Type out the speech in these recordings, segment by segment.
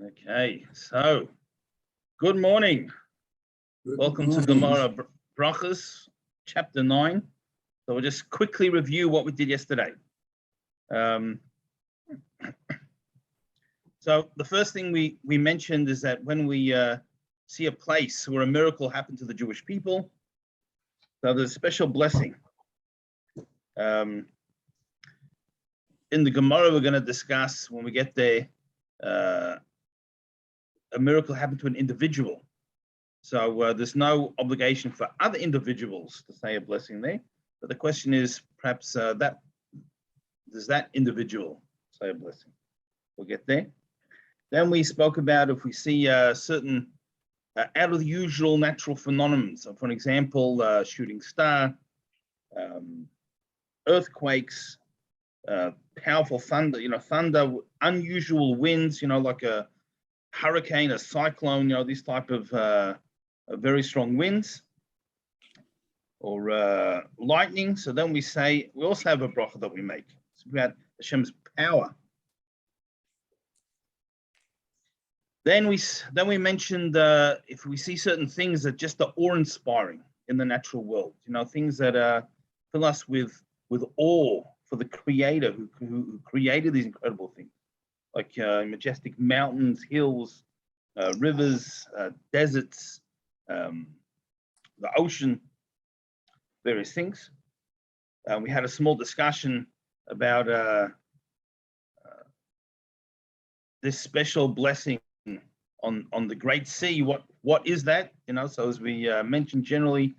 Okay, so good morning. Welcome to Gemara Brochos, chapter 9. So we'll just quickly review what we did yesterday. So the first thing we mentioned is that when we see a place where a miracle happened to the Jewish people, so there's a special blessing. In the Gemara, we're going to discuss when we get there, a miracle happened to an individual. So there's no obligation for other individuals to say a blessing there. But the question is, perhaps does that individual say a blessing? We'll get there. Then we spoke about if we see certain out of the usual natural phenomena. So for example, shooting star, earthquakes, powerful thunder, thunder, unusual winds, like a hurricane, a cyclone, these type of very strong winds, or lightning. So then we also have a bracha that we make. It's about Hashem's power. Then we mentioned if we see certain things that just are awe-inspiring in the natural world, things that fill us with awe for the Creator who created these incredible things, like majestic mountains, hills, rivers, deserts, the ocean, various things. We had a small discussion about this special blessing on the Great Sea. What is that? So as we mentioned, generally,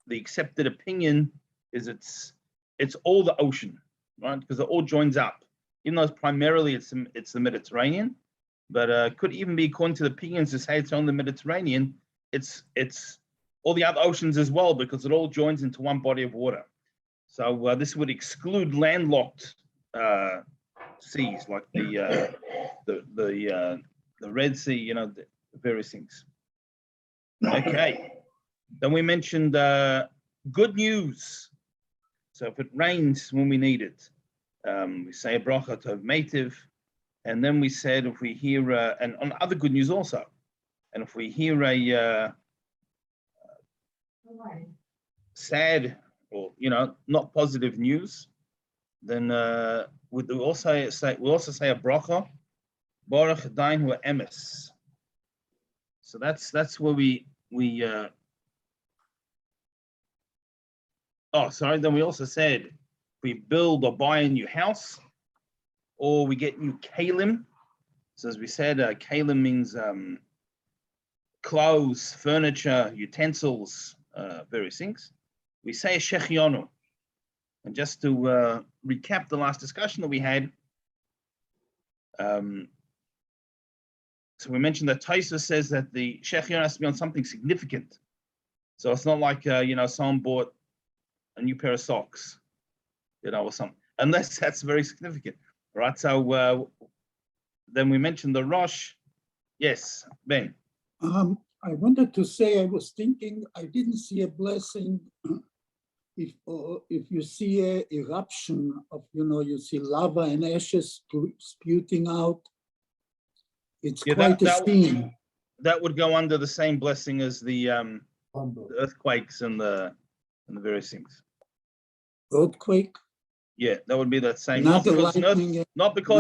the accepted opinion is it's all the ocean, right? Because it all joins up. Even though primarily it's the Mediterranean, but could even be, according to the opinions, to say it's on the Mediterranean, it's all the other oceans as well, because it all joins into one body of water. So this would exclude landlocked seas like the Red Sea, the various things. Okay. Then we mentioned good news. So if it rains when we need it, we say a bracha tov meitiv, and then we said if we hear and on other good news also, and if we hear a sad or not positive news, then we also say a bracha baruch dain hu emes. So that's where we then we also said we build or buy a new house, or we get new kalim. So as we said, kalim means clothes, furniture, utensils, various things. We say a shechionu. And just to recap the last discussion that we had, so we mentioned that Taisa says that the shechionu has to be on something significant. So it's not like, someone bought a new pair of socks, or something, unless that's very significant, right? So then we mentioned the Rosh. Yes, Ben. I wanted to say, I was thinking, I didn't see a blessing if you see a eruption of, you see lava and ashes spewing out. It's quite a scene. That would go under the same blessing as the earthquakes and the various things. Earthquake? Yeah, that would be that same. Not because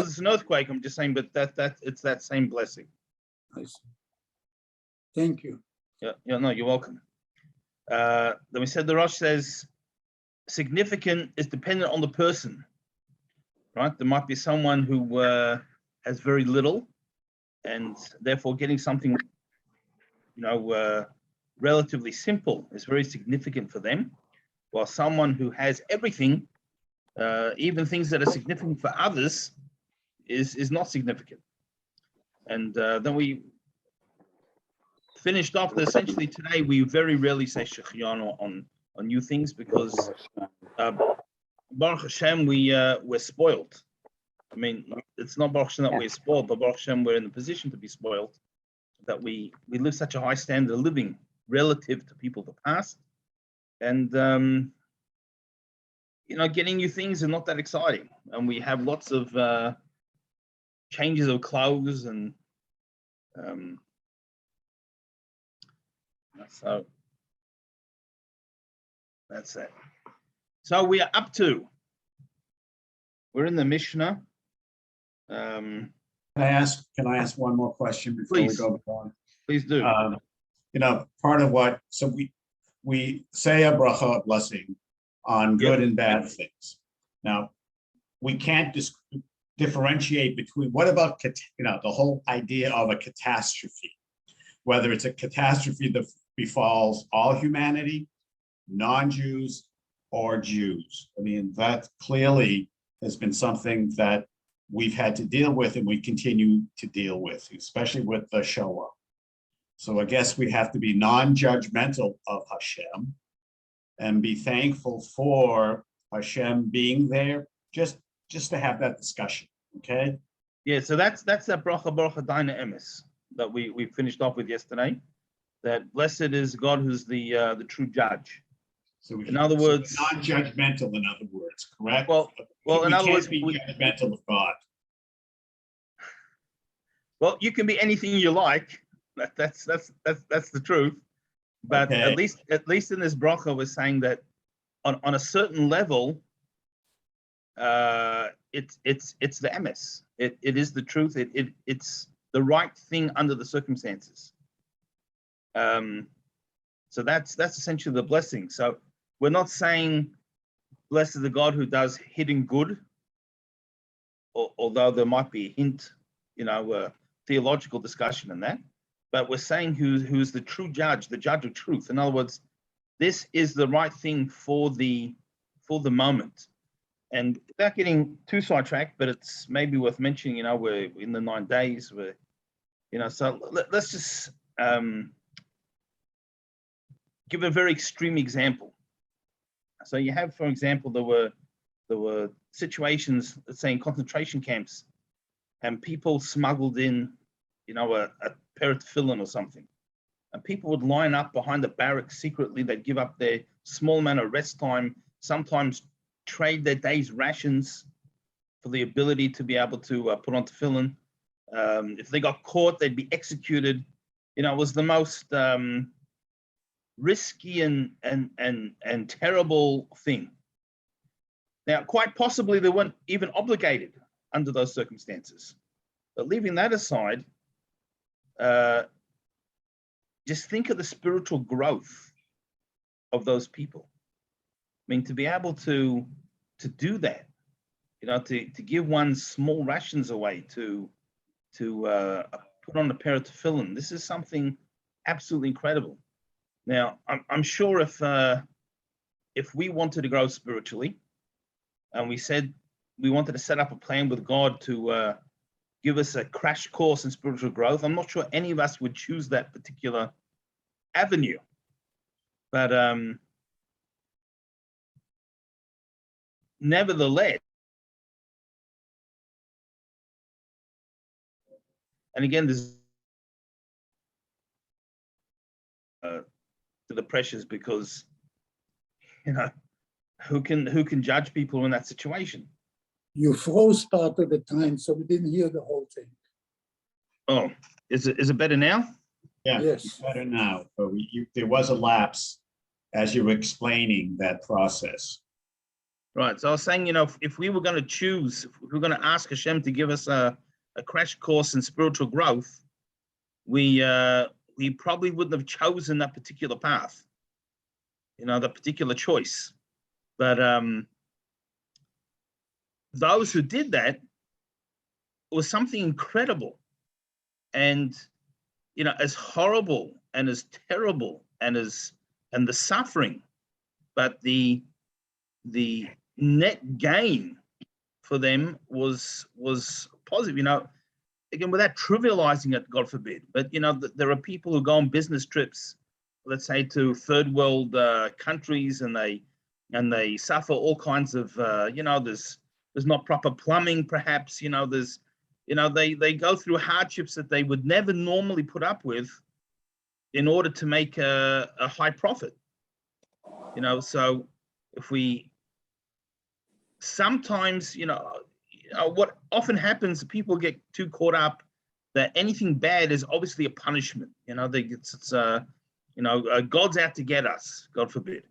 it's an earthquake. I'm just saying, but that it's that same blessing. I see. Thank you. Yeah, no, you're welcome. Then we said the Rosh says significant is dependent on the person, right? There might be someone who has very little, and therefore getting something, relatively simple is very significant for them, while someone who has everything, even things that are significant for others, is not significant. And then we finished off that essentially today we very rarely say shechianu on new things, because Baruch Hashem we're spoiled. I mean, it's not Baruch Hashem that we're spoiled, but Baruch Hashem we're in the position to be spoiled, that we live such a high standard of living relative to people of the past, and getting new things is not that exciting, and we have lots of changes of clothes and So that's it. So we are up to, we're in the Mishnah. Can I ask one more question before Please. we go on? Please do. Part of what, so we say a bracha, a blessing on good and bad things. Now, we can't differentiate between, what about, the whole idea of a catastrophe, whether it's a catastrophe that befalls all humanity, non-Jews, or Jews. I mean, that clearly has been something that we've had to deal with and we continue to deal with, especially with the Shoah. So I guess we have to be non-judgmental of Hashem and be thankful for Hashem being there, just to have that discussion, okay? Yeah, so that's that bracha daina emes that we finished off with yesterday. That blessed is God who's the true judge. So in other words, non-judgmental. In other words, correct? Well, in other words, we can't be judgmental of God. Well, you can be anything you like. That's the truth. But Okay. at least in this bracha, we're saying that on a certain level, it's the emes. It is the truth. It's the right thing under the circumstances. So that's essentially the blessing. So we're not saying blessed is the God who does hidden good, although there might be a hint, theological discussion in that. But we're saying who's the true judge, the judge of truth. In other words, this is the right thing for the moment. And without getting too sidetracked, but it's maybe worth mentioning, we're in the 9 days, so let's just give a very extreme example. So you have, for example, there were situations, let's say in concentration camps, and people smuggled in, a pair of tefillin or something. And people would line up behind the barracks secretly. They'd give up their small amount of rest time, sometimes trade their day's rations for the ability to be able to put on tefillin. If they got caught, they'd be executed. It was the most risky and terrible thing. Now, quite possibly they weren't even obligated under those circumstances. But leaving that aside, just think of the spiritual growth of those people. I mean, to be able to do that, to give one's small rations away, to put on a pair of tefillin, this is something absolutely incredible. Now, I'm sure if we wanted to grow spiritually, and we said we wanted to set up a plan with God to give us a crash course in spiritual growth, I'm not sure any of us would choose that particular avenue. But nevertheless, and again, this to the pressures, because who can judge people in that situation? You froze part of the time, so we didn't hear the whole thing. Oh, is it better now? Yeah, Yes. it's better now. But there was a lapse as you were explaining that process. Right. So I was saying, if we were going to choose, if we were going to ask Hashem to give us a crash course in spiritual growth, we probably wouldn't have chosen that particular path, that particular choice. But those who did that, it was something incredible. And, as horrible and as terrible and the suffering, but the net gain for them was positive, again, without trivializing it, God forbid. But, there are people who go on business trips, let's say to third world countries, and they suffer all kinds of, there's not proper plumbing, perhaps, they go through hardships that they would never normally put up with in order to make a high profit. So if we sometimes, what often happens, people get too caught up that anything bad is obviously a punishment. God's out to get us, God forbid.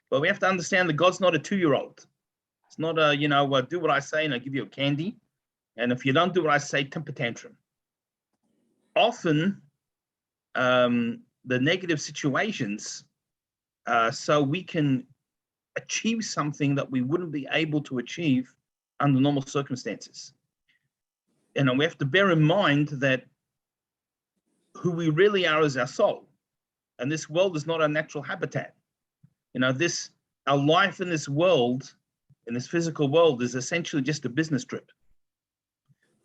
But we have to understand that God's not a 2-year-old. It's not do what I say and I give you a candy. And if you don't do what I say, temper tantrum. Often, the negative situations, so we can achieve something that we wouldn't be able to achieve under normal circumstances. And we have to bear in mind that who we really are is our soul. And this world is not our natural habitat. Our life in this world, in this physical world, is essentially just a business trip.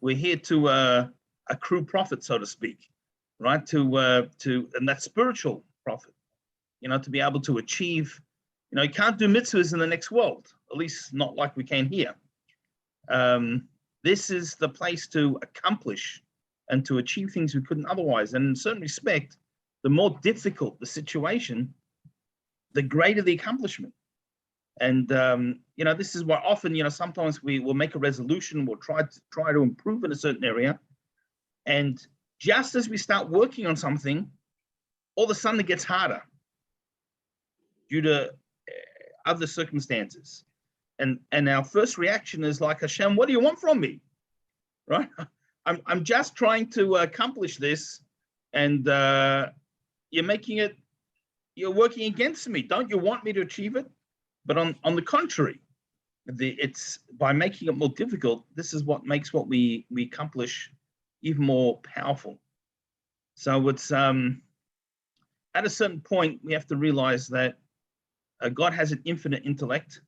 We're here to accrue profit, so to speak, right? And that's spiritual profit, to be able to achieve, you can't do mitzvahs in the next world, at least not like we can here. This is the place to accomplish and to achieve things we couldn't otherwise. And in a certain respect, the more difficult the situation, the greater the accomplishment. And this is why often, sometimes we will make a resolution, we'll try to improve in a certain area, and just as we start working on something, all of a sudden it gets harder due to other circumstances. And our first reaction is like, Hashem, what do you want from me? Right? I'm just trying to accomplish this, and you're working against me. Don't you want me to achieve it? But on the contrary, it's by making it more difficult, this is what makes what we accomplish even more powerful. So it's at a certain point, we have to realize that God has an infinite intellect.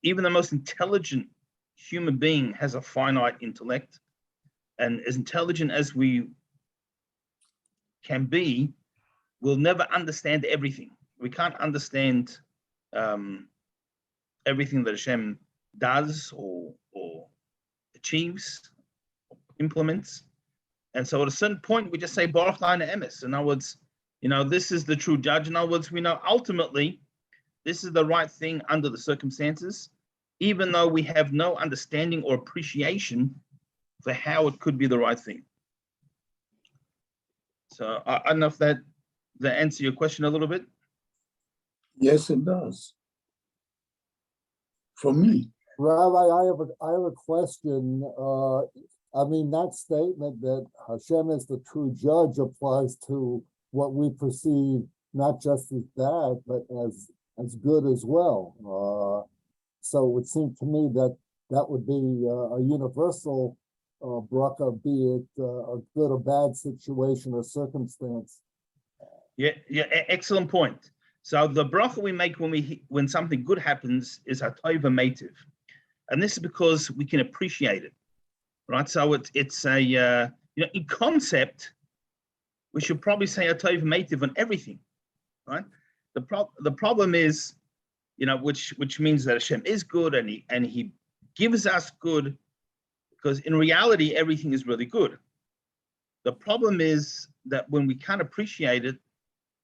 Even the most intelligent human being has a finite intellect, and as intelligent as we can be, we'll never understand everything. We can't understand everything that Hashem does or achieves, or implements. And so at a certain point, we just say, Baruch Leina Emes. In other words, this is the true judge. In other words, we know ultimately this is the right thing under the circumstances, even though we have no understanding or appreciation for how it could be the right thing. So I don't know if that answer your question a little bit. Yes, it does. For me. Rabbi, I have a question. That statement that Hashem is the true judge applies to what we perceive not just as bad, but as good as well. So it would seem to me that would be a universal bracha, be it a good or bad situation or circumstance. Yeah, excellent point. So the bracha we make when something good happens is hatov v'meitiv, and this is because we can appreciate it, right? So it's a in concept, we should probably say hatov v'meitiv on everything, right? The problem is, which means that Hashem is good and he gives us good, because in reality everything is really good. The problem is that when we can't appreciate it,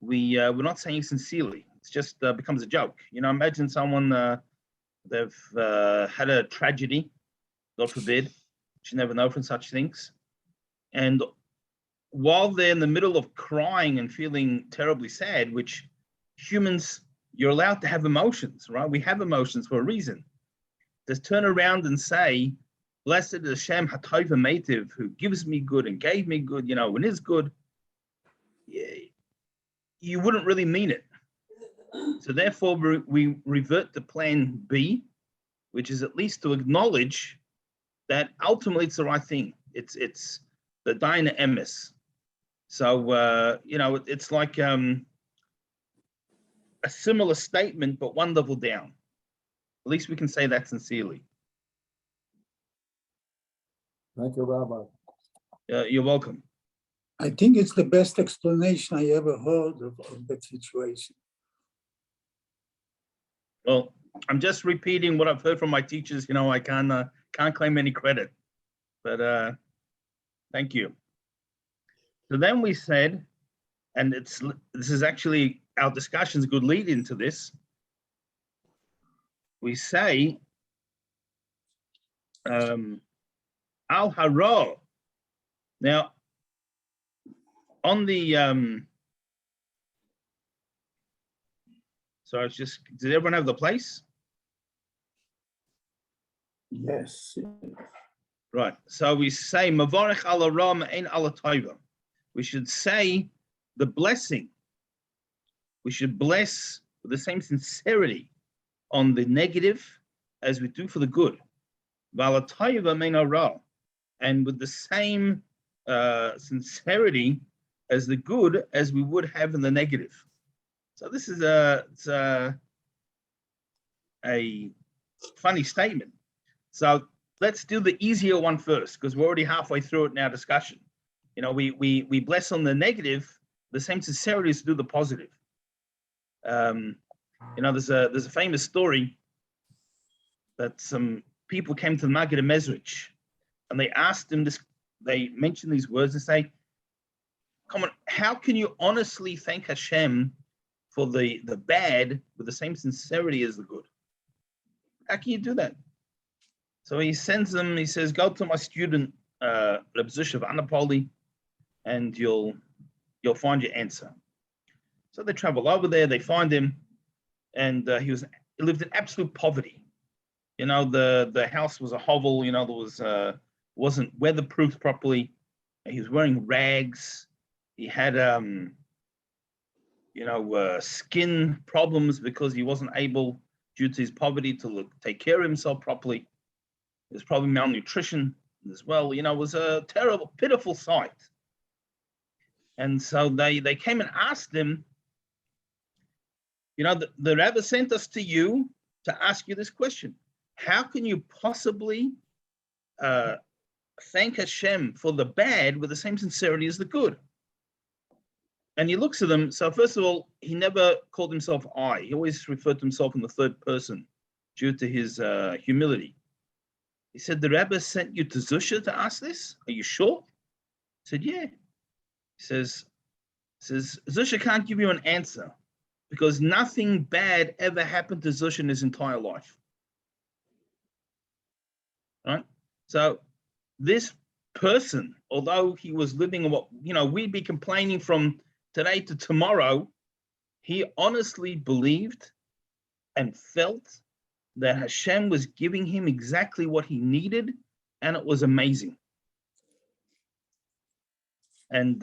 we're not saying sincerely. It's just becomes a joke. Imagine someone they've had a tragedy, God forbid, you never know from such things, and while they're in the middle of crying and feeling terribly sad, which humans, you're allowed to have emotions, right? We have emotions for a reason. Just turn around and say, blessed is Hashem hatov v'meitiv, who gives me good and gave me good, when it's good, you wouldn't really mean it. So therefore, we revert to plan B, which is at least to acknowledge that ultimately it's the right thing. It's the Leina Emes. So, it's like a similar statement, but one level down. At least we can say that sincerely. Thank you, Rabbi. You're welcome. I think it's the best explanation I ever heard of that situation. Well, I'm just repeating what I've heard from my teachers. I can't claim any credit, but thank you. So then we said, and this is actually our discussion's a good lead into this. We say, al haro Now, on the so it's just, did everyone have the place? Yes. Right. So we say Mavarech ala Ram ein ala Taiva. We should say the blessing. We should bless with the same sincerity on the negative as we do for the good. Vala Taiva mein ara. And with the same sincerity as the good as we would have in the negative. So this is a funny statement. So let's do the easier one first, because we're already halfway through it in our discussion. You know, we bless on the negative, the same sincerity as to do the positive. You know, there's a famous story that some people came to the Maggid of Mezrich, and they asked him this. They mentioned these words and say, "Come on, how can you honestly thank Hashem for the bad with the same sincerity as the good? How can you do that?" So he sends them. He says, "Go to my student, Reb Zusha of Anapoli, and you'll find your answer." So they travel over there. They find him, and he lived in absolute poverty. You know, the house was a hovel. You know, there was wasn't weatherproofed properly. He was wearing rags. He had skin problems because he wasn't able, due to his poverty, to take care of himself properly. There's probably malnutrition as well. You know, it was a terrible, pitiful sight. And so they came and asked him, you know, the Rebbe sent us to you to ask you this question. How can you possibly thank Hashem for the bad with the same sincerity as the good? And he looks at them. So first of all, he never called himself I. He always referred to himself in the third person due to his humility. He said, the Rebbe sent you to Zusha to ask this? Are you sure? He said, yeah. He says, Zusha can't give you an answer because nothing bad ever happened to Zusha in his entire life. Right? So this person, although he was living in what, you know, we'd be complaining from today to tomorrow, he honestly believed and felt that Hashem was giving him exactly what he needed, and it was amazing. And,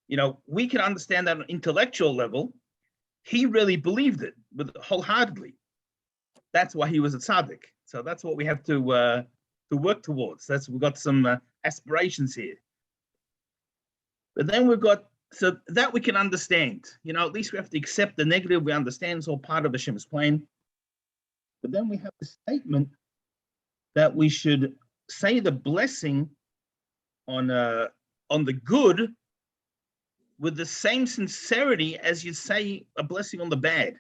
you know, we can understand that on an intellectual level. He really believed it wholeheartedly. That's why he was a tzaddik. So that's what we have to work towards. We've got some aspirations here. But then we've got, so that we can understand. You know, at least we have to accept the negative. We understand it's all part of Hashem's plan. But then we have the statement that we should say the blessing on the good with the same sincerity as you say a blessing on the bad.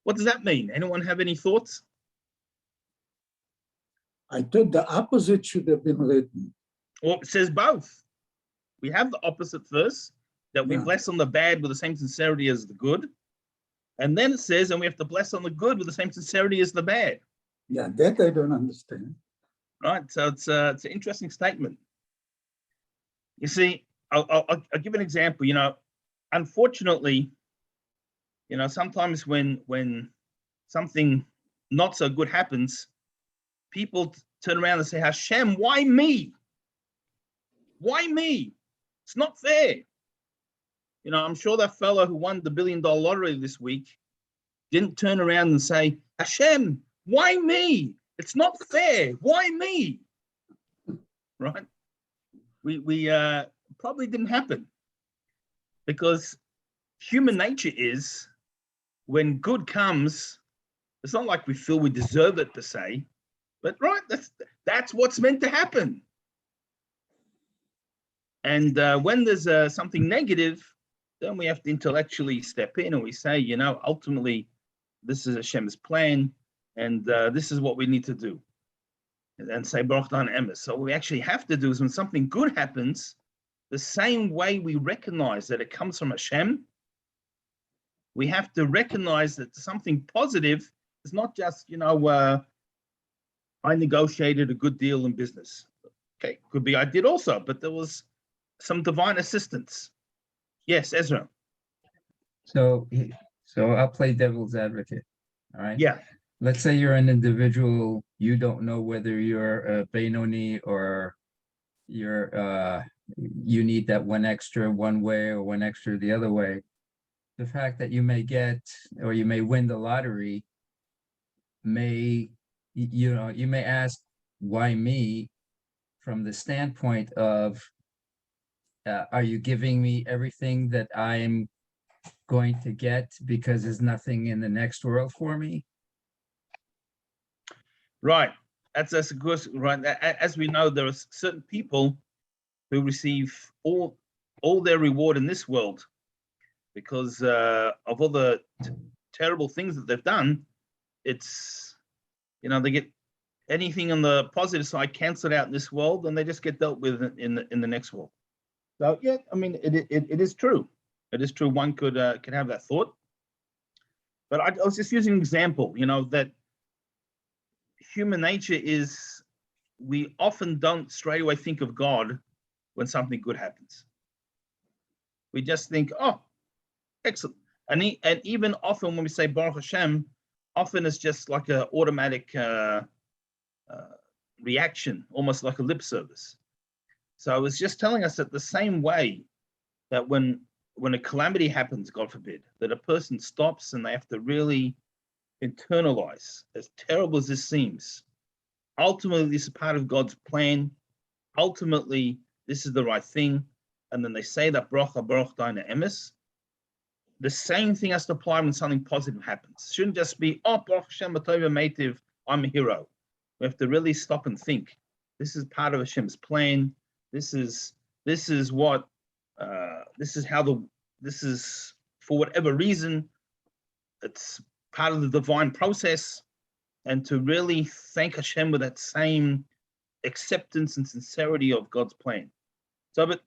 What does that mean? Anyone have any thoughts? I thought the opposite should have been written. Well, it says both. We have the opposite first, that we bless on the bad with the same sincerity as the good. And then it says, and we have to bless on the good with the same sincerity as the bad. Yeah, that I don't understand. Right, so it's an interesting statement. You see, I'll give an example. You know, unfortunately, you know, sometimes when something not so good happens, people turn around and say, Hashem, why me? Why me? It's not fair. You know, I'm sure that fellow who won the $1 billion lottery this week didn't turn around and say, Hashem, why me? It's not fair. Why me? Right? We probably didn't happen, because human nature is, when good comes, it's not like we feel we deserve it per se, but right, that's what's meant to happen. And when there's something negative, then we have to intellectually step in and we say, you know, ultimately, this is Hashem's plan, and this is what we need to do. And say, Baruch Dan Emes. So what we actually have to do is, when something good happens, the same way we recognize that it comes from Hashem, we have to recognize that something positive is not just, you know, I negotiated a good deal in business. Okay, could be I did also, but there was some divine assistance. Yes, Ezra. So, I'll play devil's advocate. All right. Yeah. Let's say you're an individual, you don't know whether you're a Benoni or you need that one extra one way or one extra the other way. The fact that you may get or you may win the lottery may, you may ask, why me? From the standpoint of, are you giving me everything that I'm going to get because there's nothing in the next world for me? Right. That's a good, right. As we know, there are certain people who receive all their reward in this world because of all the terrible things that they've done. It's, they get anything on the positive side canceled out in this world, and they just get dealt with in the next world. So yeah, I mean, it is true. It is true. One could have that thought, but I was just using an example. That human nature is, we often don't straight away think of God when something good happens. We just think, oh, excellent. And even often when we say Baruch Hashem, often it's just like an automatic reaction, almost like a lip service. So I was just telling us that the same way that when a calamity happens, God forbid, that a person stops and they have to really internalize, as terrible as this seems, ultimately this is part of God's plan. Ultimately, this is the right thing. And then they say that bracha baruch daina emes. The same thing has to apply when something positive happens. It shouldn't just be, oh, Baruch Hashem Atova Meitiv, I'm a hero. We have to really stop and think. This is part of Hashem's plan. This is what, this is for whatever reason, it's part of the divine process. And to really thank Hashem with that same acceptance and sincerity of God's plan. So, but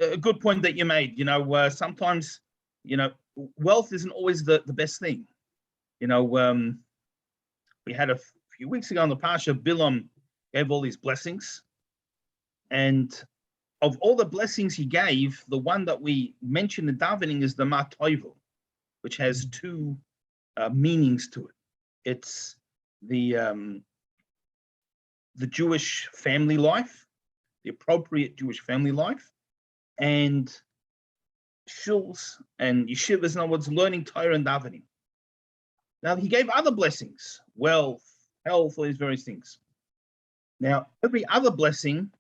a good point that you made, sometimes, wealth isn't always the best thing. We had a few weeks ago on the Parsha, Bilam gave all these blessings. And of all the blessings he gave, the one that we mentioned in davening is the Ma Toivel, which has two meanings to it. It's the Jewish family life, the appropriate Jewish family life, and shuls and yeshivas, in other words, learning Torah and davening. Now, he gave other blessings, wealth, health, all these various things. Now, every other blessing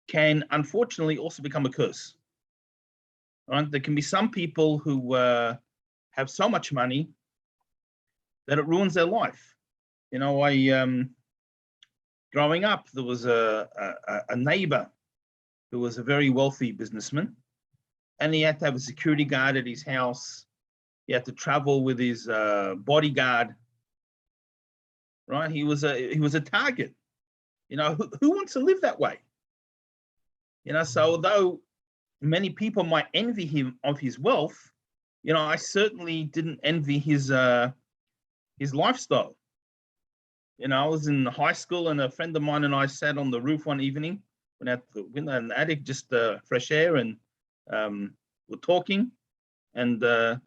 can unfortunately also become a curse. Right? There can be some people who have so much money that it ruins their life. Growing up, there was a neighbor who was a very wealthy businessman, and he had to have a security guard at his house. He had to travel with his bodyguard. Right? He was a target. Who wants to live that way? So although many people might envy him of his wealth, I certainly didn't envy his lifestyle. I was in high school, and a friend of mine and I sat on the roof one evening, went out the window in the attic, just fresh air, and we're talking. And the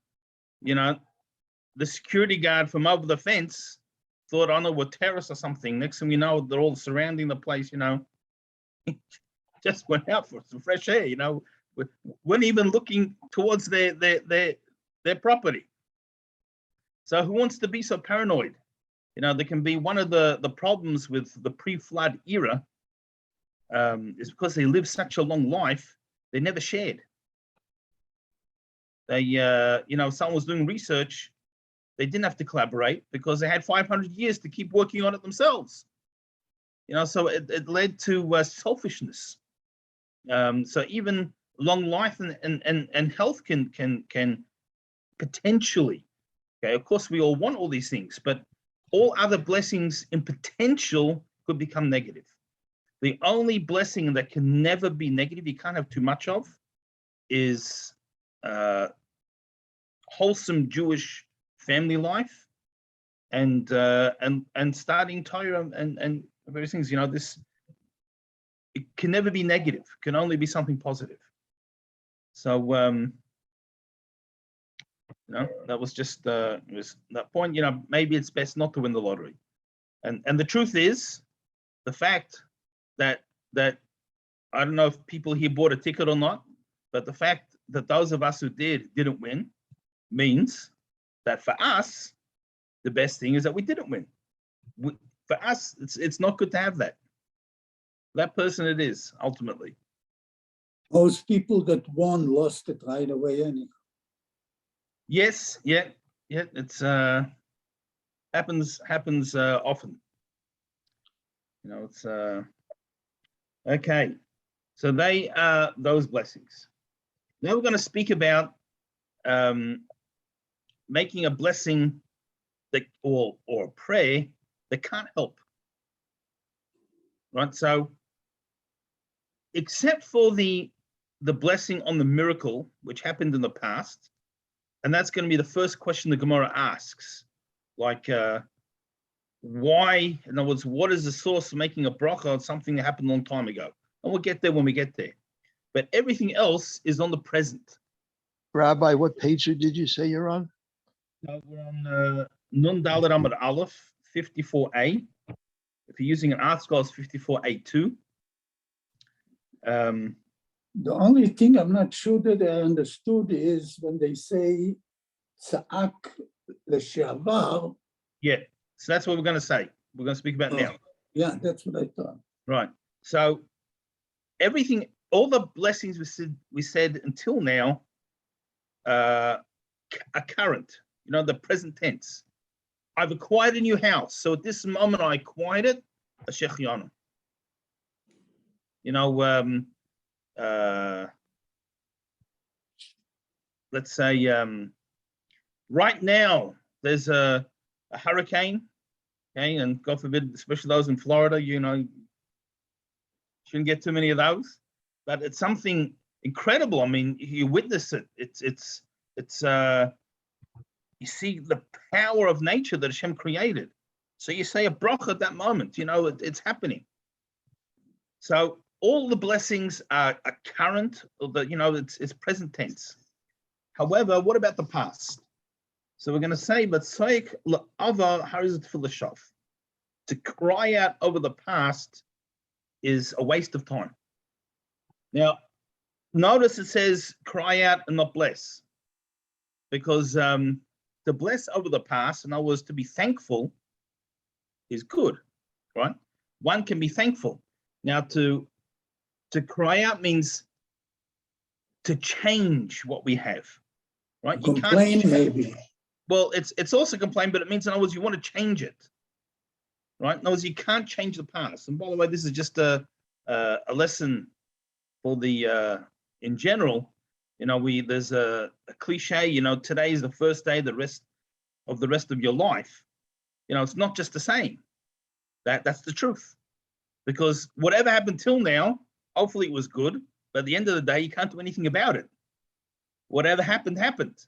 security guard from over the fence thought, I know, we're terrorists or something. Next thing we know, they're all surrounding the place. Just went out for some fresh air. Weren't even looking towards their property. So who wants to be so paranoid? There can be one of the problems with the pre-flood era is because they lived such a long life, they never shared. They, someone was doing research, they didn't have to collaborate because they had 500 years to keep working on it themselves. So it led to selfishness. So even long life and health can potentially, okay, of course we all want all these things, but all other blessings in potential could become negative. The only blessing that can never be negative, you can't have too much of, is wholesome Jewish family life and starting Torah and various things. it can never be negative, can only be something positive. So, that was just it was that point. Maybe it's best not to win the lottery. And the truth is, the fact that I don't know if people here bought a ticket or not, but the fact that those of us who didn't win means that for us, the best thing is that we didn't win. For us, it's not good to have that. That person it is, ultimately. Most people that won lost it right away anyhow. Yes, yeah, it's happens often. It's okay. So they are those blessings. Now we're going to speak about making a blessing that or a prayer that can't help. Right? So except for the blessing on the miracle which happened in the past, and that's going to be the first question the Gemara asks, like why, in other words, what is the source of making a bracha on something that happened a long time ago? And we'll get there when we get there. But everything else is on the present. Rabbi, what page did you say you're on? We're on Nun Dalet Amud Aleph 54a. If you're using an art scroll, it's 54a2. The only thing I'm not sure that I understood is when they say Tza'ak L'Shavar. Yeah, so that's what we're going to say. We're going to speak about now. Yeah, that's what I thought. Right. So everything, all the blessings we said until now are current, the present tense. I've acquired a new house. So at this moment I acquired it, a shechianu. Let's say right now there's a hurricane, okay, and God forbid, especially those in Florida, shouldn't get too many of those, but it's something incredible. I mean, you witness it. It's you see the power of nature that Hashem created. So you say a bracha at that moment, it's happening. So all the blessings are current, it's present tense. However, what about the past? So we're going to say, but to cry out over the past is a waste of time. Now, notice it says cry out and not bless, because to bless over the past, in other words, to be thankful, is good, right? One can be thankful. Now, to cry out means to change what we have, right? You Complain, can't, maybe. well, it's also complain, but it means, in other words, you want to change it, right? In other words, you can't change the past. And by the way, this is just a lesson for the in general. There's a cliche. Today is the first day. The rest of your life, it's not just the same. That's the truth, because whatever happened till now, hopefully it was good. But at the end of the day, you can't do anything about it. Whatever happened, happened.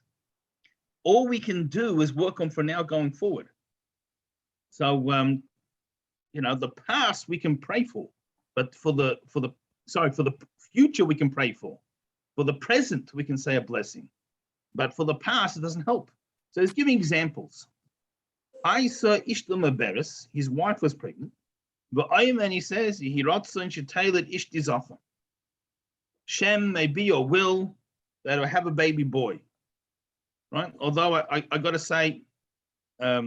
All we can do is work on for now going forward. So, the past we can pray for, but for the future we can pray for. For the present, we can say a blessing, but for the past, it doesn't help. So he's giving examples. I saw Ishtam Beres, his wife was pregnant, and he says, Shem, may be your will that I have a baby boy. Right? Although I got to say, our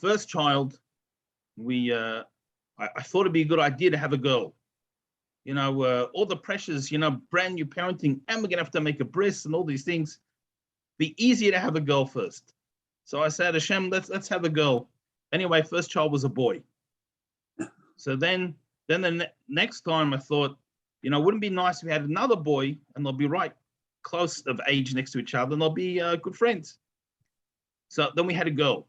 first child, I thought it'd be a good idea to have a girl. All the pressures, brand new parenting, and we're gonna have to make a bris and all these things. Be easier to have a girl first. So I said, Hashem, let's have a girl. Anyway, first child was a boy. So then the next time I thought, wouldn't it be nice if we had another boy and they'll be right close of age next to each other and they'll be good friends. So then we had a girl.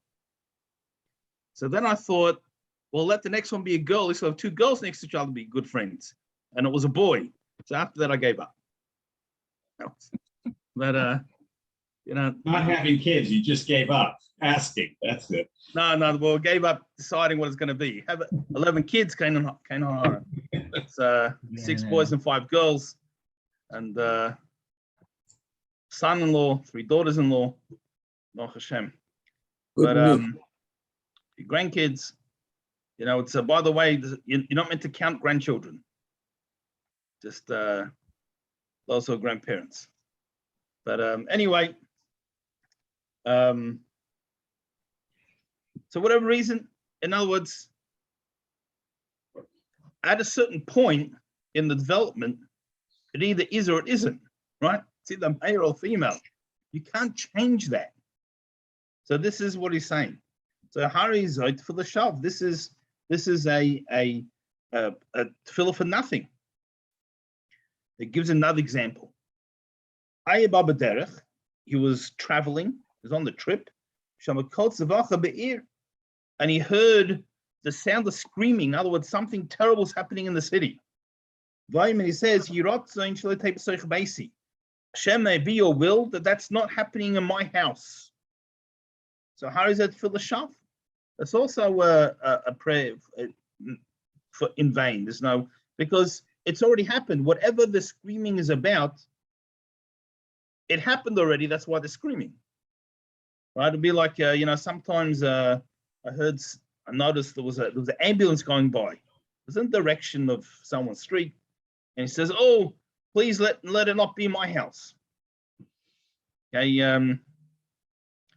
So then I thought, well, let the next one be a girl. Let's have two girls next to each other, be good friends. And it was a boy. So after that, I gave up. But, not having kids, you just gave up. asking, that's it. No, well, gave up deciding what it's going to be. Have 11 kids, Canaan. It's 6 boys and 5 girls, and son-in-law, 3 daughters-in-law. Baruch Hashem. Good But news. your grandkids, it's by the way, you're not meant to count grandchildren. Just those who are grandparents. But anyway, so whatever reason, in other words, at a certain point in the development, it either is or it isn't, right? It's either male or female. You can't change that. So this is what he's saying. So Hari Zoit for the Shav. This is a tefillah for nothing. It gives another example. Aye Baba Derech, he was traveling, he was on the trip, and he heard the sound of screaming. In other words, something terrible is happening in the city. And he says, Hashem, may be your will that that's not happening in my house. So how is that for the shaf? That's also a prayer for in vain. There's no, because it's already happened. Whatever the screaming is about, it happened already. That's why they're screaming. Right? It'd be like sometimes I noticed there was an ambulance going by. It was in the direction of someone's street, and he says, "Oh, please let it not be my house." Okay, well,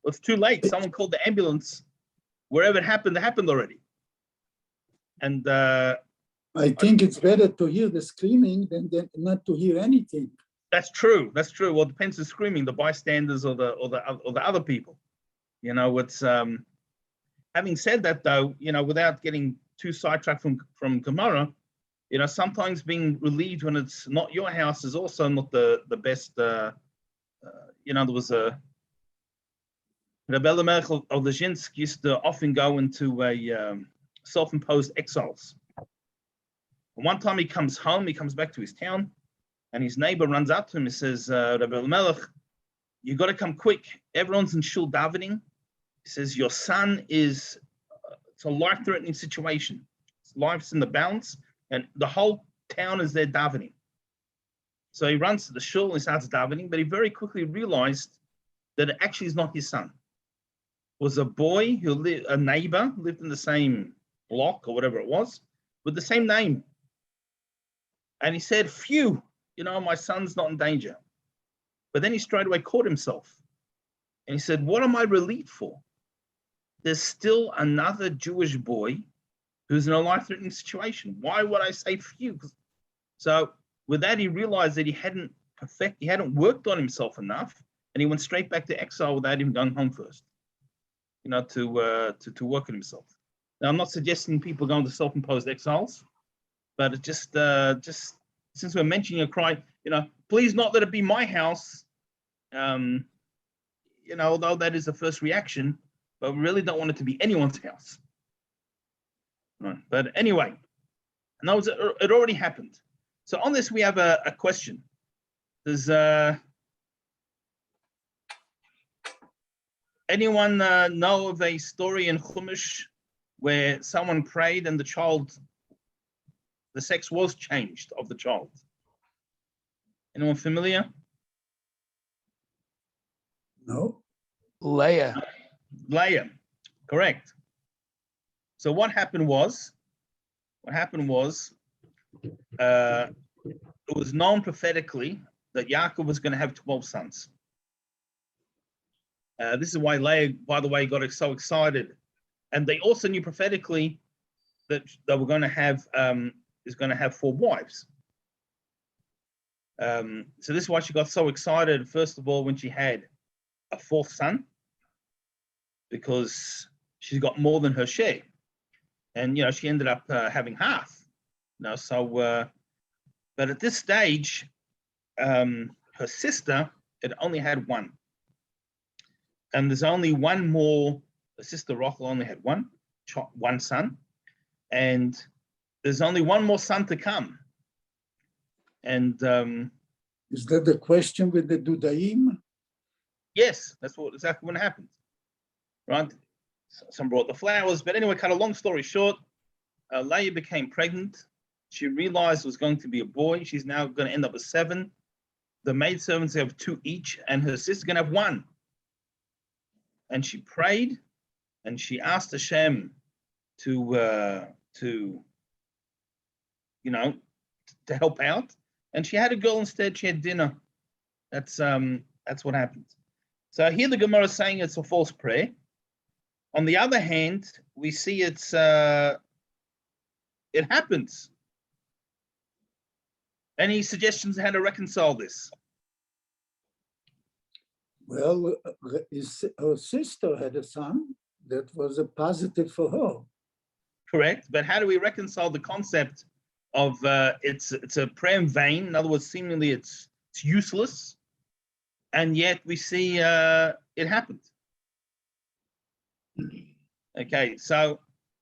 it's too late. Someone called the ambulance. Wherever it happened already. And I think it's better to hear the screaming than not to hear anything. That's true. That's true. Well, it depends who's screaming, the bystanders or the other people. It's having said that though, without getting too sidetracked from Gemara, sometimes being relieved when it's not your house is also not the best. There was a Rebbe Melech of Lezhinsk used to often go into a self-imposed exiles. And one time he comes back to his town, and his neighbor runs up to him and says, Rebbe Melech, you got to come quick. Everyone's in shul davening. He says, your son it's a life-threatening situation. His life's in the balance, and the whole town is there davening. So he runs to the shul and he starts davening, but he very quickly realized that it actually is not his son. It was a boy a neighbor, lived in the same block or whatever it was, with the same name. And he said, phew, my son's not in danger. But then he straight away caught himself. And he said, what am I relieved for? There's still another Jewish boy who's in a life-threatening situation. Why would I say phew? So with that, he realized that he hadn't worked on himself enough, and he went straight back to exile without even going home first, to work on himself. Now, I'm not suggesting people go into self-imposed exiles, but it just since we're mentioning a cry, please not let it be my house. Although that is the first reaction, but we really don't want it to be anyone's house. Right. But anyway, it already happened. So on this, we have a question. Does anyone know of a story in Chumash where someone prayed and the sex was changed of the child? Anyone familiar? No. Leah. Leah, correct. So what happened was, it was known prophetically that Yaakov was going to have 12 sons. This is why Leah, by the way, got so excited. And they also knew prophetically that they were going to have, is going to have 4 wives. So this is why she got so excited, first of all, when she had a 4th son, because she's got more than her share. And, she ended up having half. But at this stage, her sister had only had 1. And there's only one more, her sister Rachel only had one son. And there's only one more son to come. And is that the question with the Dudaim? Yes, that's exactly what happened. right? Some brought the flowers, but anyway, cut a long story short, Leah became pregnant. She realized it was going to be a boy. She's now going to end up with 7. The maidservants have 2 each, and her sister's going to have 1. And she prayed, and she asked Hashem to help out. And she had a girl instead. She had dinner. That's what happened. So here the Gemara is saying it's a false prayer. On the other hand, we see it happens. Any suggestions how to reconcile this? Well, her sister had a son that was a positive for her. Correct, but how do we reconcile the concept of it's a prayer in vain? In other words, seemingly it's useless, and yet we see it happened. Okay, so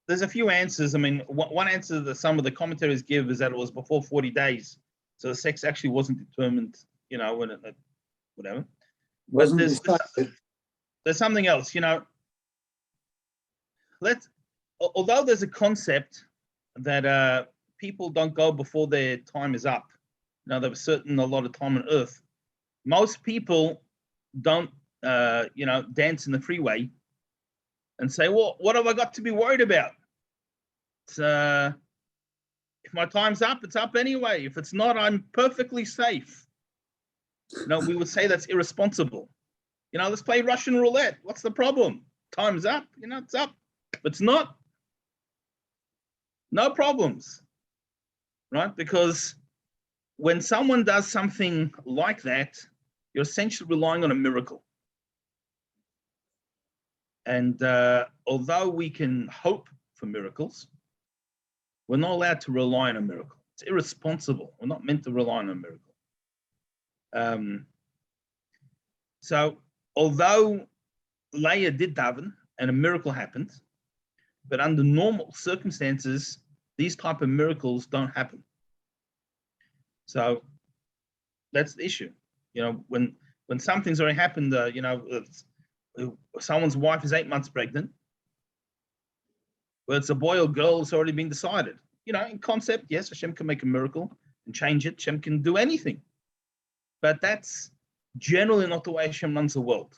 there's a few answers. I mean, one answer that some of the commentaries give is that it was before 40 days, so the sex actually wasn't determined, when whatever. But there's something else, although there's a concept that people don't go before their time is up. Now, there was a lot of time on earth. Most people don't, dance in the freeway and say, well, what have I got to be worried about? It's, if my time's up, it's up anyway. If it's not, I'm perfectly safe. We would say that's irresponsible. Let's play Russian roulette. What's the problem? Time's up. It's up. But it's not. No problems, right? Because when someone does something like that, you're essentially relying on a miracle. And although we can hope for miracles, we're not allowed to rely on a miracle. It's irresponsible. We're not meant to rely on a miracle. So although Leah did daven and a miracle happened, but under normal circumstances, these type of miracles don't happen. So that's the issue. When something's already happened, someone's wife is 8 months pregnant, whether it's a boy or girl, it's already been decided. In concept, yes, Hashem can make a miracle and change it. Hashem can do anything. But that's generally not the way Hashem runs the world.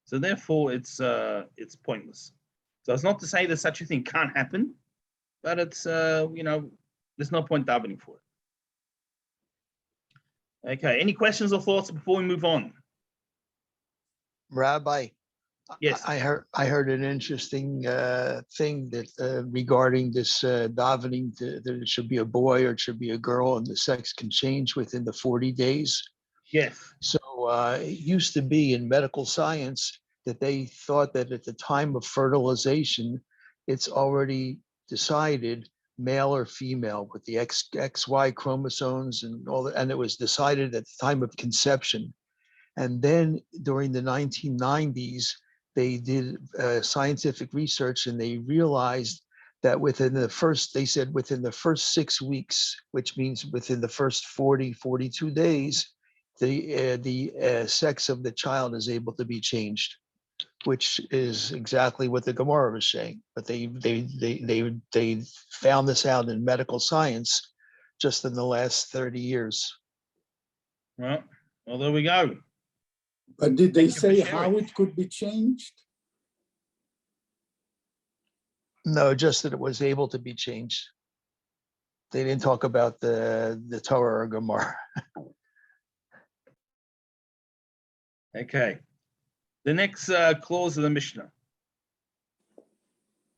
So therefore, it's pointless. So it's not to say that such a thing can't happen, but it's, there's no point davening for it. Okay, any questions or thoughts before we move on? Rabbi, Yes. I heard an interesting thing that regarding this davening, that it should be a boy or it should be a girl, and the sex can change within the 40 days. Yes. So it used to be in medical science that they thought that at the time of fertilization, it's already decided male or female with the XY chromosomes and all that, and it was decided at the time of conception. And then during the 1990s, they did scientific research, and they realized that within the first 6 weeks, which means within the first 42 days, the sex of the child is able to be changed, which is exactly what the Gemara was saying. But they found this out in medical science just in the last 30 years. Well, there we go. But did they Thank you for say sharing. how it could be changed? No, just that it was able to be changed. They didn't talk about the Torah or Gemara. Okay. The next clause of the Mishnah.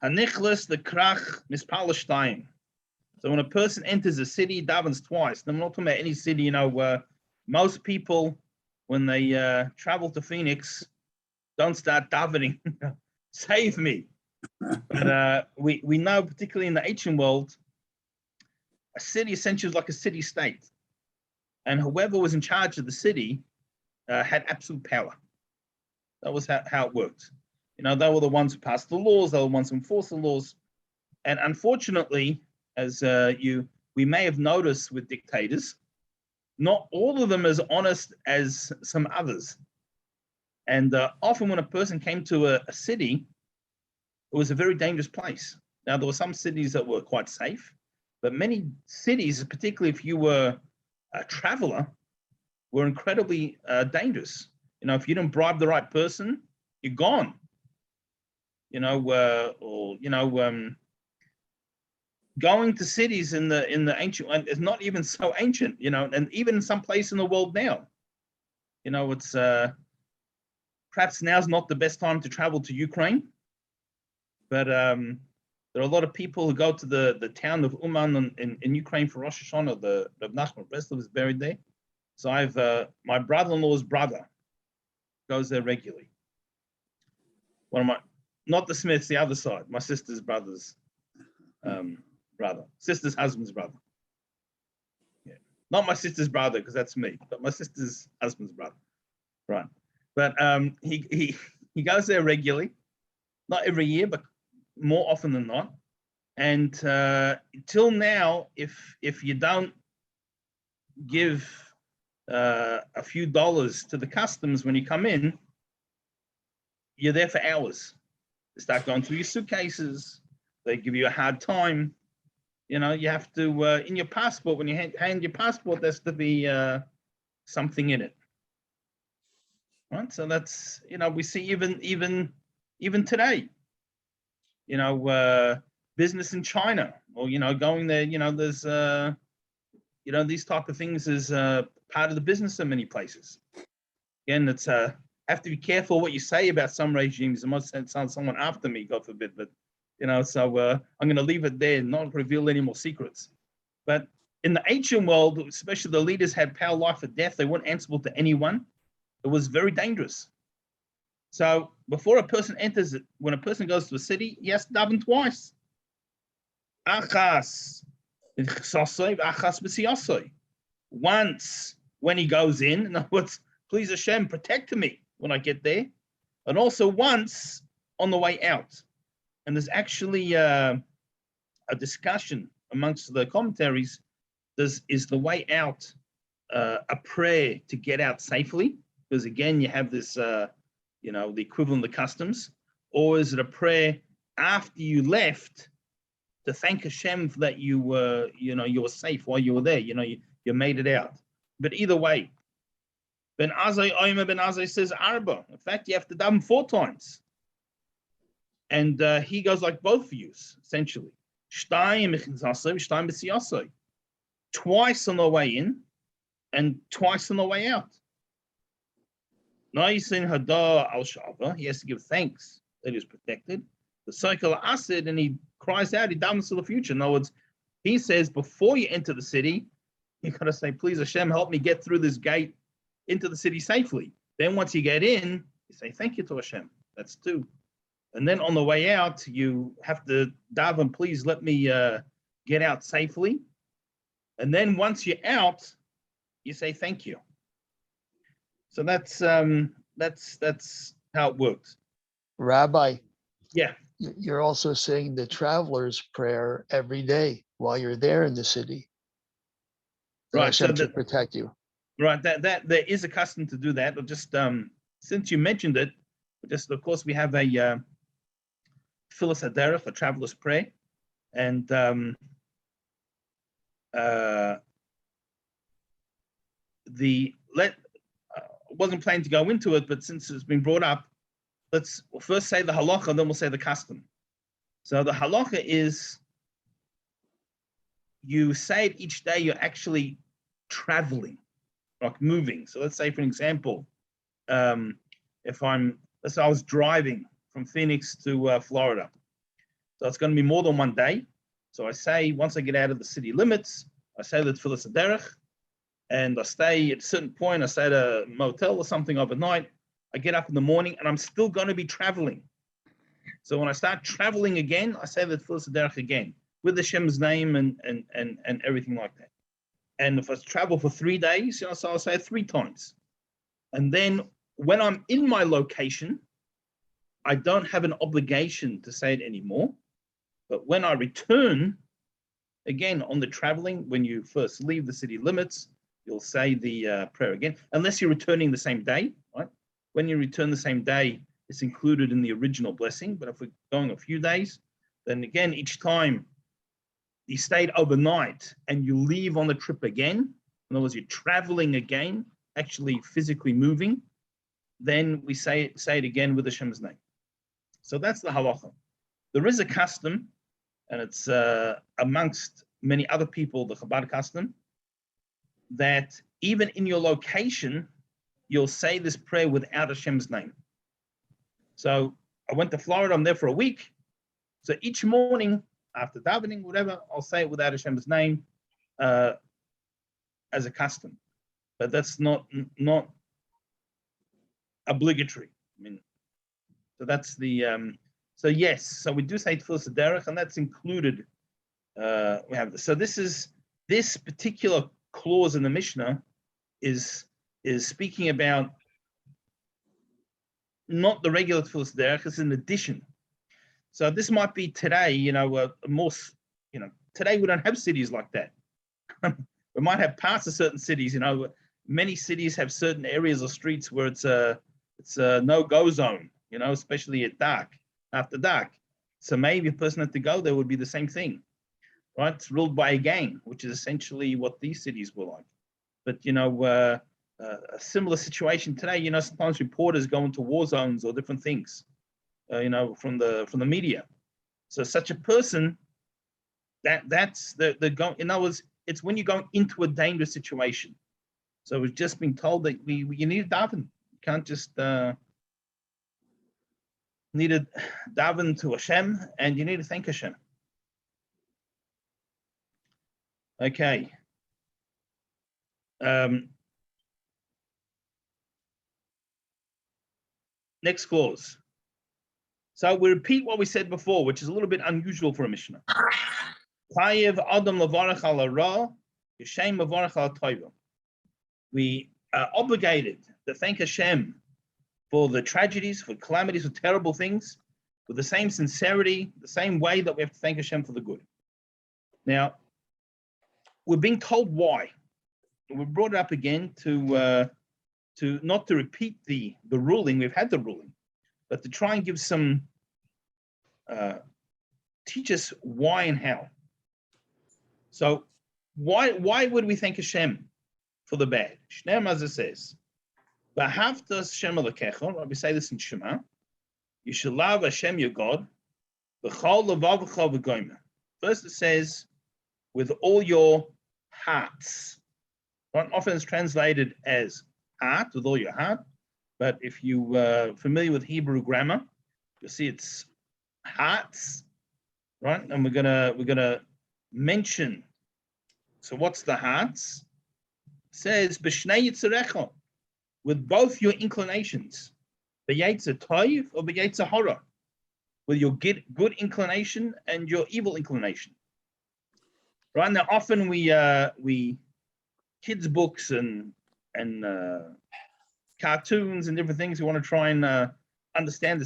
Hanichlas the krach mispaleshtayim. So when a person enters a city, he davens twice. And I'm not talking about any city, most people, when they travel to Phoenix, don't start davening, save me. But we know, particularly in the ancient world, a city essentially was like a city-state. And whoever was in charge of the city had absolute power. That was how it worked. They were the ones who passed the laws, they were the ones who enforced the laws. And unfortunately, as we may have noticed with dictators, not all of them as honest as some others. And often when a person came to a city, it was a very dangerous place. Now, there were some cities that were quite safe, but many cities, particularly if you were a traveler, were incredibly dangerous. You know, if you didn't bribe the right person, you're gone. You know, going to cities in the ancient, and it's not even so ancient, you know, and even in some place in the world now, you know, it's perhaps now's not the best time to travel to Ukraine, but there are a lot of people who go to the town of Uman in Ukraine for Rosh Hashanah. The Menachem Breslov is buried there. So I've my brother-in-law's brother goes there regularly. One of my, not the Smiths, the other side, my sister's brother's brother, sister's husband's brother. Yeah, not my sister's brother because that's me, but my sister's husband's brother, right? But he goes there regularly, not every year, but more often than not. And till now, if you don't give a few dollars to the customs when you come in, you're there for hours. They start going through your suitcases. They give you a hard time. You know, you have to, in your passport, when you hand your passport, there's to be something in it. Right? So that's, you know, we see even today, you know, business in China, or, you know, going there, you know, there's, you know, these type of things is part of the business in many places. Again, it's have to be careful what you say about some regimes. It might sound someone after me, God forbid, but, you know, so I'm going to leave it there and not reveal any more secrets. But in the ancient world, especially the leaders had power, life, or death. They weren't answerable to anyone. It was very dangerous. So before a person enters it, when a person goes to a city, he has to daven twice. Achas, once when he goes in other words, please Hashem, protect me when I get there, and also once on the way out. And there's actually a discussion amongst the commentaries. Is the way out a prayer to get out safely? Because again, you have this, you know, the equivalent of customs, or is it a prayer after you left to thank Hashem for that you were, you know, you were safe while you were there, you know, you made it out. But either way, Ben Azai, Omer Ben Azai says Arba. In fact, you have to daven 4 times. And he goes like both views, essentially. Twice on the way in and twice on the way out. He has to give thanks that he was protected. The cycle acid, and he cries out, he davens to the future. In other words, he says before you enter the city, you got to say, please Hashem, help me get through this gate into the city safely. Then once you get in, you say, thank you to Hashem. That's 2. And then on the way out, you have to daven, please let me get out safely. And then once you're out, you say thank you. So that's how it works. Rabbi, Yeah. you're also saying the traveler's prayer every day while you're there in the city. Right. Hashem So to protect you. Right. That there is a custom to do that. But just since you mentioned it, just of course we have a Tfilas Haderech, a traveler's prayer, and wasn't planning to go into it, but since it's been brought up, we'll first say the halacha, then we'll say the custom. So the halacha is you say it each day, you're actually traveling, like moving. So let's say, for example, let's say I was driving from Phoenix to Florida. So it's going to be more than one day. So I say, once I get out of the city limits, I say the Tfilas Haderech, and I stay at a certain point, I stay at a motel or something overnight. I get up in the morning and I'm still going to be traveling. So when I start traveling again, I say the Tfilas Haderech again with Hashem's name and everything like that. And if I travel for 3 days, you know, so I'll say it 3 times. And then when I'm in my location, I don't have an obligation to say it anymore. But when I return, again, on the traveling, when you first leave the city limits, you'll say the prayer again, unless you're returning the same day, right? When you return the same day, it's included in the original blessing. But if we're going a few days, then again, each time you stayed overnight and you leave on the trip again, in other words, you're traveling again, actually physically moving, then we say it again with Hashem's name. So that's the halacha. There is a custom, and it's amongst many other people, the Chabad custom, that even in your location, you'll say this prayer without Hashem's name. So I went to Florida, I'm there for a week. So each morning after davening, whatever, I'll say it without Hashem's name as a custom. But that's not obligatory. I mean, so that's the, so yes, so we do say Tfilas Derech, and that's included. We have this. So this particular clause in the Mishnah is speaking about not the regular Tfilas Derech, it's an addition. So this might be today, more, today we don't have cities like that. We might have parts of certain cities, many cities have certain areas or streets where it's a no-go zone, especially at dark, after dark. So maybe a person had to go there would be the same thing, right? It's ruled by a gang, which is essentially what these cities were like. But, a similar situation today, sometimes reporters go into war zones or different things, from the media. So such a person, that's the go. In other words, it's when you're going into a dangerous situation. So we've just been told that you need to daven. You can't just need to daven to Hashem, and you need to thank Hashem. Okay. Next clause. So we repeat what we said before, which is a little bit unusual for a Mishnah. We are obligated to thank Hashem for the tragedies, for calamities, for terrible things, with the same sincerity, the same way that we have to thank Hashem for the good. Now, we're being told why. We brought it up again to not to repeat the ruling. We've had the ruling, but to try and give some, teach us why and how. So why would we thank Hashem for the bad? Shnei Mazah says, "V'ahavta Hashem Elokecha." We say this in Shema. You should love Hashem your God. V'chol levavecha v'goyma. First it says, with all your hearts. Right? Often it's translated as heart, with all your heart. But if you are familiar with Hebrew grammar, you'll see it's hearts, right? And we're gonna mention. So what's the hearts? It says b'shnei yitzarecha, with both your inclinations, b'yetzer toiv or b'yetzer hara, with your good inclination and your evil inclination. Right now, often we kids books and cartoons and different things. We want to try and understand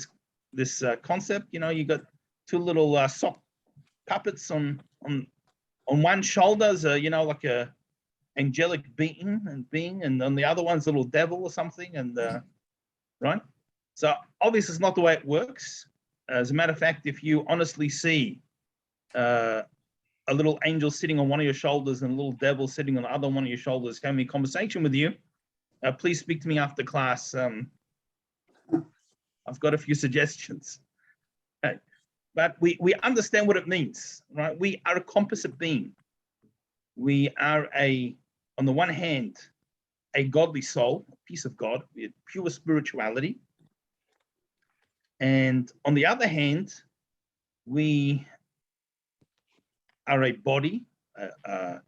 this concept. You got two little sock puppets on one shoulder's like a angelic being, and on the other one's a little devil or something, and right. So obviously it's not the way it works. As a matter of fact, if you honestly see a little angel sitting on one of your shoulders and a little devil sitting on the other one of your shoulders having a conversation with you, please speak to me after class. I've got a few suggestions. Okay. But we understand what it means, right? We are a composite being. We are on the one hand, a godly soul, a piece of God, with pure spirituality. And on the other hand, we are a body, an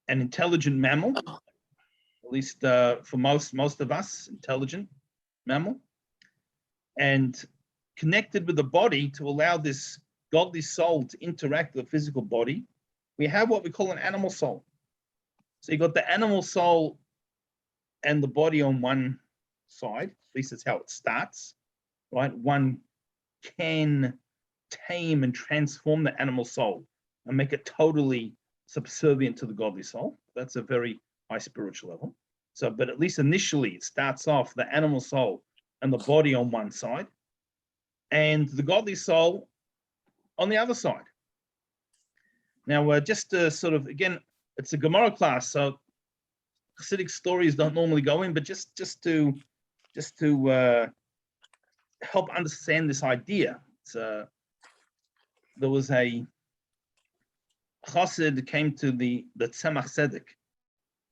intelligent mammal, at least for most of us, intelligent mammal, and connected with the body to allow this godly soul to interact with the physical body. We have what we call an animal soul. So you got the animal soul and the body on one side, at least that's how it starts, right? One can tame and transform the animal soul and make it totally subservient to the godly soul. That's a very high spiritual level. So, but at least initially it starts off the animal soul and the body on one side. and the godly soul on the other side. Now, just to sort of, again, it's a Gemara class, so Hasidic stories don't normally go in, but just to help understand this idea. There was a Chassid came to the Tzemach Tzedek,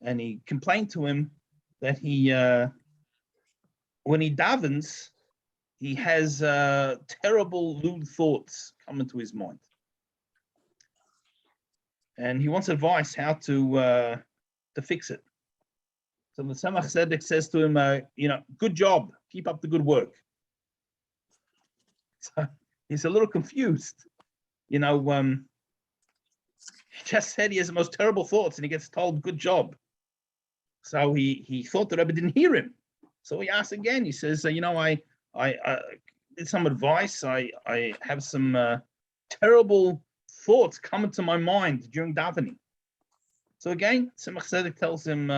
and he complained to him that he, when he davens, he has terrible lewd thoughts come into his mind, and he wants advice how to fix it. So the Tzemach Tzedek says to him, good job, keep up the good work. So he's a little confused. He just said he has the most terrible thoughts, and he gets told, good job. So he thought the Rebbe didn't hear him. So he asked again. He says, I did some advice. I have some terrible thoughts coming to my mind during davening. So again, Tzemach Tzedek tells him,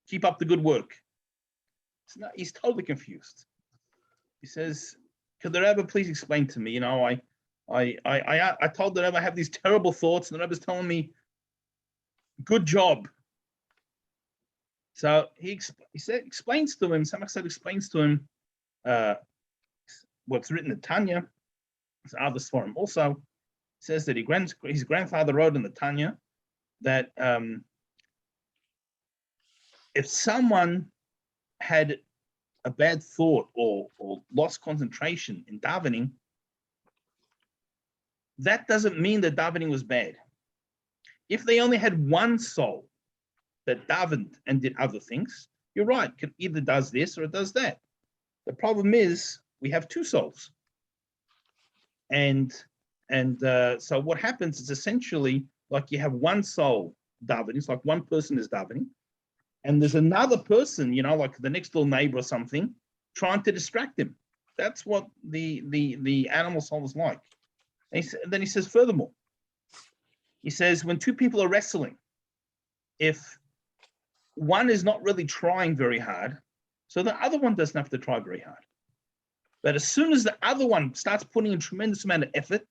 keep up the good work. He's totally confused. He says, could the Rebbe please explain to me? I told the Rebbe I have these terrible thoughts, and the Rebbe's telling me, good job. So he explains to him, Tzemach Tzedek explains to him what's written in Tanya. It's others for him also. Says that his grandfather wrote in the Tanya that if someone had a bad thought or lost concentration in davening, that doesn't mean that davening was bad. If they only had one soul that davened and did other things, you're right, it either does this or it does that. The problem is we have two souls. And so what happens is essentially like you have one soul davening, it's like one person is davening, and there's another person, like the next door neighbor or something, trying to distract him. That's what the animal soul is like. And then he says furthermore, he says when two people are wrestling, if one is not really trying very hard, so the other one doesn't have to try very hard. But as soon as the other one starts putting in a tremendous amount of effort,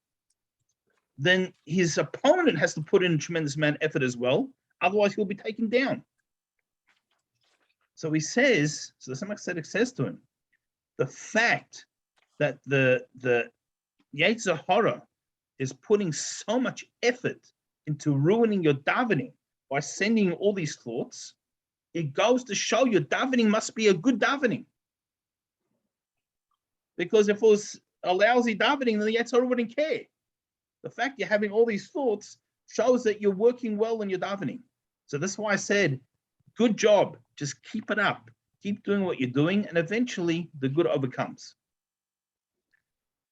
then his opponent has to put in a tremendous amount of effort as well. Otherwise, he'll be taken down. So he says, so the Tzemach Tzedek says to him, the fact that the Yetzer Hara is putting so much effort into ruining your davening by sending all these thoughts, it goes to show your davening must be a good davening. Because if it was a lousy davening, then the Yetzer Hara wouldn't care. The fact you're having all these thoughts shows that you're working well in your davening. So that's why I said, good job. Just keep it up. Keep doing what you're doing, and eventually the good overcomes.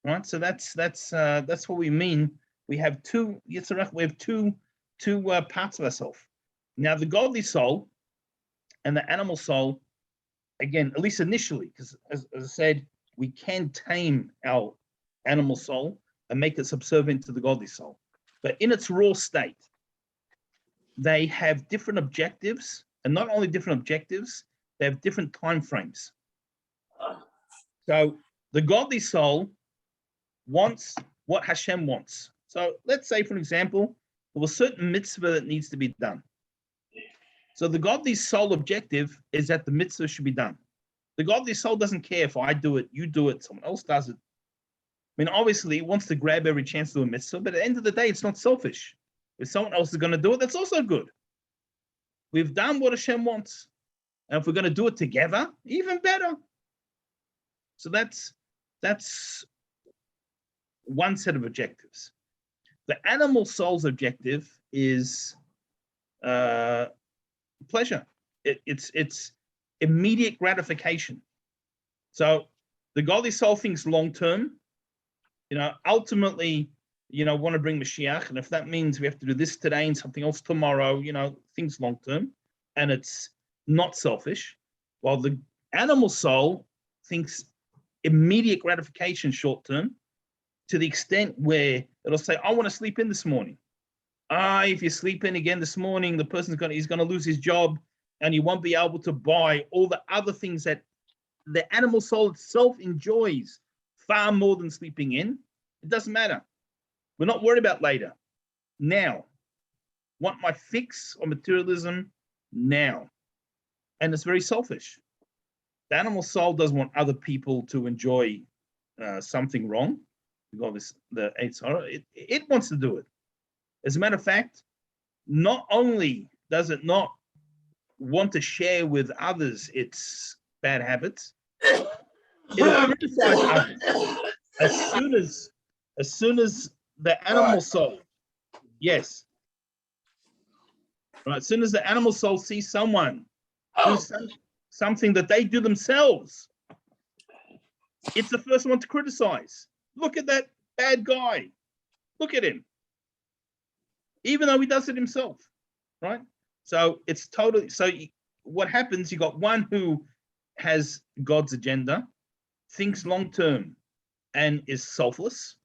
Right? So that's what we mean. We have two Yetzer Hara, we have two parts of ourselves. Now the godly soul and the animal soul, again, at least initially, because as I said, we can tame our animal soul and make it subservient to the godly soul. But in its raw state, they have different objectives, and not only different objectives, they have different time frames. So the godly soul wants what Hashem wants. So let's say, for example, there was a certain mitzvah that needs to be done. So the godly soul objective is that the mitzvah should be done. The godly soul doesn't care if I do it, you do it, someone else does it. I mean, obviously, he wants to grab every chance to do a mitzvah, but at the end of the day, it's not selfish. If someone else is going to do it, that's also good. We've done what Hashem wants. And if we're going to do it together, even better. So that's one set of objectives. The animal soul's objective is pleasure. It's immediate gratification. So the godly soul thinks long-term. Ultimately, want to bring Mashiach, and if that means we have to do this today and something else tomorrow, things long-term, and it's not selfish, while the animal soul thinks immediate gratification short-term, to the extent where it'll say, I want to sleep in this morning. If you sleep in again this morning, the he's going to lose his job, and he won't be able to buy all the other things that the animal soul itself enjoys far more than sleeping in. It doesn't matter. We're not worried about later. Now. Want my fix or materialism now. And it's very selfish. The animal soul doesn't want other people to enjoy something wrong. You got this, the it wants to do it. As a matter of fact, not only does it not want to share with others its bad habits, it'll criticize others. As soon as the animal soul, yes, right, as soon as the animal soul sees someone do something that they do themselves, it's the first one to criticize. Look at that bad guy. Look at him. Even though he does it himself, right? So it's totally, so what happens, you got one who has God's agenda, thinks long-term and is selfless,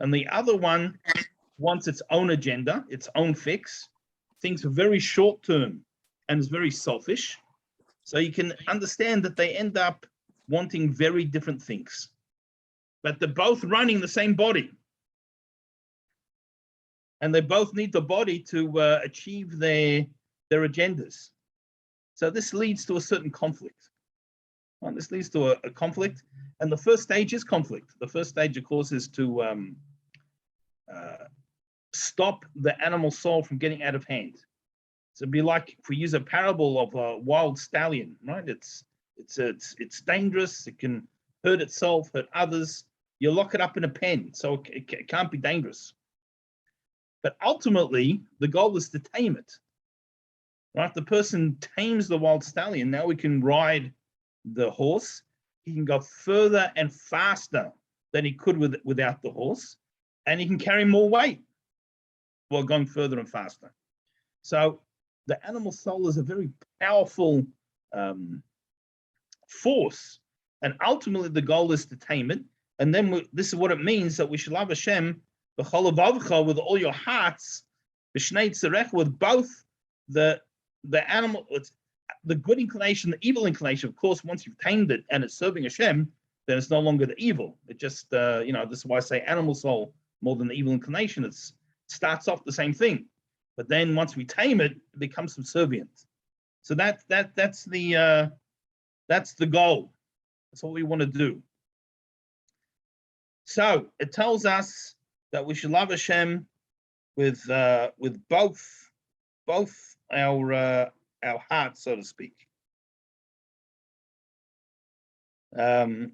and the other one wants its own agenda, its own fix, thinks very short-term and is very selfish. So you can understand that they end up wanting very different things, but they're both running the same body. And they both need the body to achieve their agendas. So this leads to a certain conflict. Right? This leads to a conflict. And the first stage is conflict. The first stage, of course, is to stop the animal soul from getting out of hand. So it'd be like if we use a parable of a wild stallion, right? It's dangerous. It can hurt itself, hurt others. You lock it up in a pen, so it can't be dangerous. But ultimately, the goal is to tame it. Right? The person tames the wild stallion. Now we can ride the horse. He can go further and faster than he could without the horse, and he can carry more weight while going further and faster. So the animal soul is a very powerful force, and ultimately the goal is to tame it. And then this is what it means, that we should love Hashem with all your hearts, with both the animal, the good inclination, the evil inclination. Of course, once you've tamed it and it's serving Hashem, then it's no longer the evil. It just, this is why I say animal soul more than the evil inclination. It starts off the same thing, but then once we tame it, it becomes subservient. So that's the goal. That's what we want to do. So it tells us that we should love Hashem with both our hearts, so to speak. So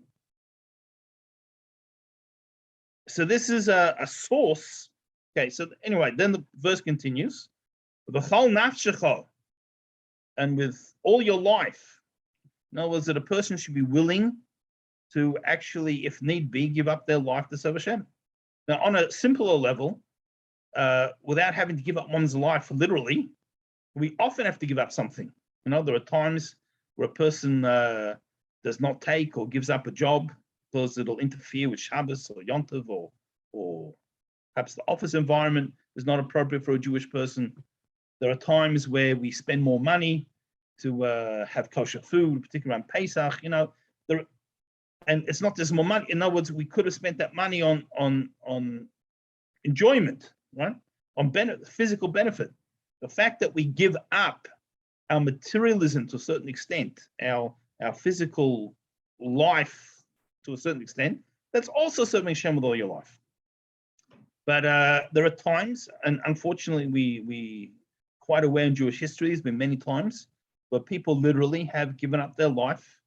this is a source. Okay, so anyway, then the verse continues. V'chol nafshecha, and with all your life. In other words, that a person should be willing to actually, if need be, give up their life to serve Hashem. Now, on a simpler level, without having to give up one's life literally, we often have to give up something. There are times where a person does not take or gives up a job because it'll interfere with Shabbos or Yom Tov, or perhaps the office environment is not appropriate for a Jewish person. There are times where we spend more money to have kosher food, particularly around Pesach. And it's not just more money. In other words, we could have spent that money on enjoyment, right? On physical benefit. The fact that we give up our materialism to a certain extent, our physical life to a certain extent, that's also serving Hashem with all your life. But there are times, and unfortunately we quite aware in Jewish history, there's been many times where people literally have given up their life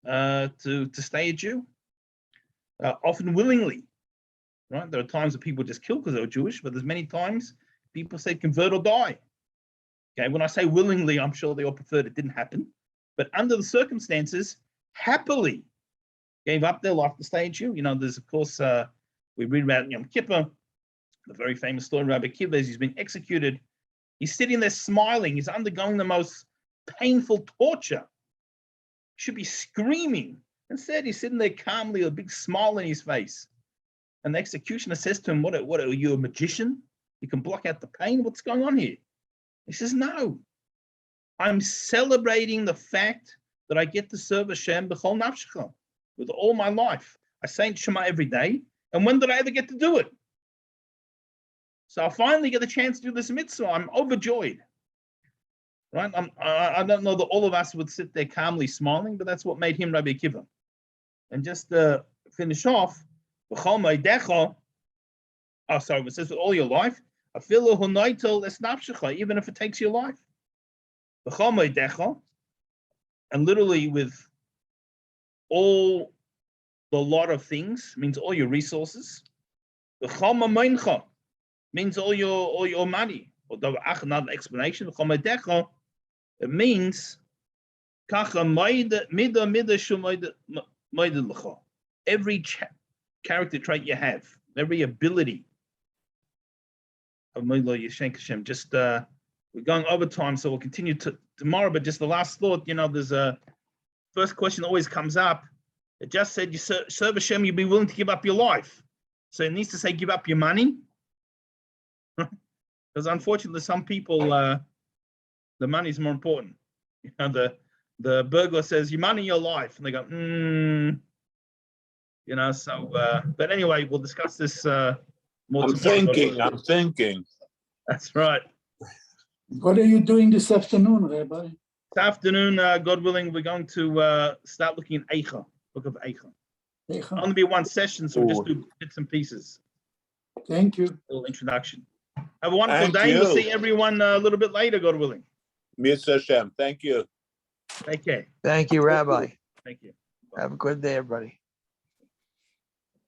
to stay a Jew, often willingly, right? There are times that people just kill because they're Jewish, but there's many times people say convert or die. Okay, when I say willingly, I'm sure they all preferred it didn't happen, but under the circumstances, happily gave up their life to stay a Jew. There's of course, we read about Yom Kippur, the very famous story of Rabbi Kiva, as he's been executed. He's sitting there smiling. He's undergoing the most painful torture. Should be screaming. Instead, he's sitting there calmly, a big smile on his face. And the executioner says to him, what are you, a magician? You can block out the pain? What's going on here? He says, no. I'm celebrating the fact that I get to serve Hashem b'chol nafshecha, with all my life. I say Shema every day. And when did I ever get to do it? So I finally get the chance to do this mitzvah. I'm overjoyed. Right? I don't know that all of us would sit there calmly smiling, but that's what made him Rabbi Akiva. And just to finish off, it says with all your life, even if it takes your life. And literally with all the lot of things, means all your resources. Means all your money. Or another explanation, it means every character trait you have, every ability. Just we're going over time, so we'll continue tomorrow. But just the last thought, there's a first question always comes up. It just said you serve Hashem, you'd be willing to give up your life. So it needs to say give up your money. Because unfortunately, some people, the money is more important. The burglar says, your money, your life. And they go, but anyway, we'll discuss this more tomorrow. I'm thinking. That's right. What are you doing this afternoon, Rabbi? This afternoon, God willing, we're going to start looking at Eicha, book of Eicha. It's going to be one session, so we'll just do bits and pieces. Thank you. A little introduction. Have a wonderful Thank day. you. We'll see everyone a little bit later, God willing. Mitzvah Hashem. Thank you. Take care. Thank you, Rabbi. Thank you. Have a good day, everybody.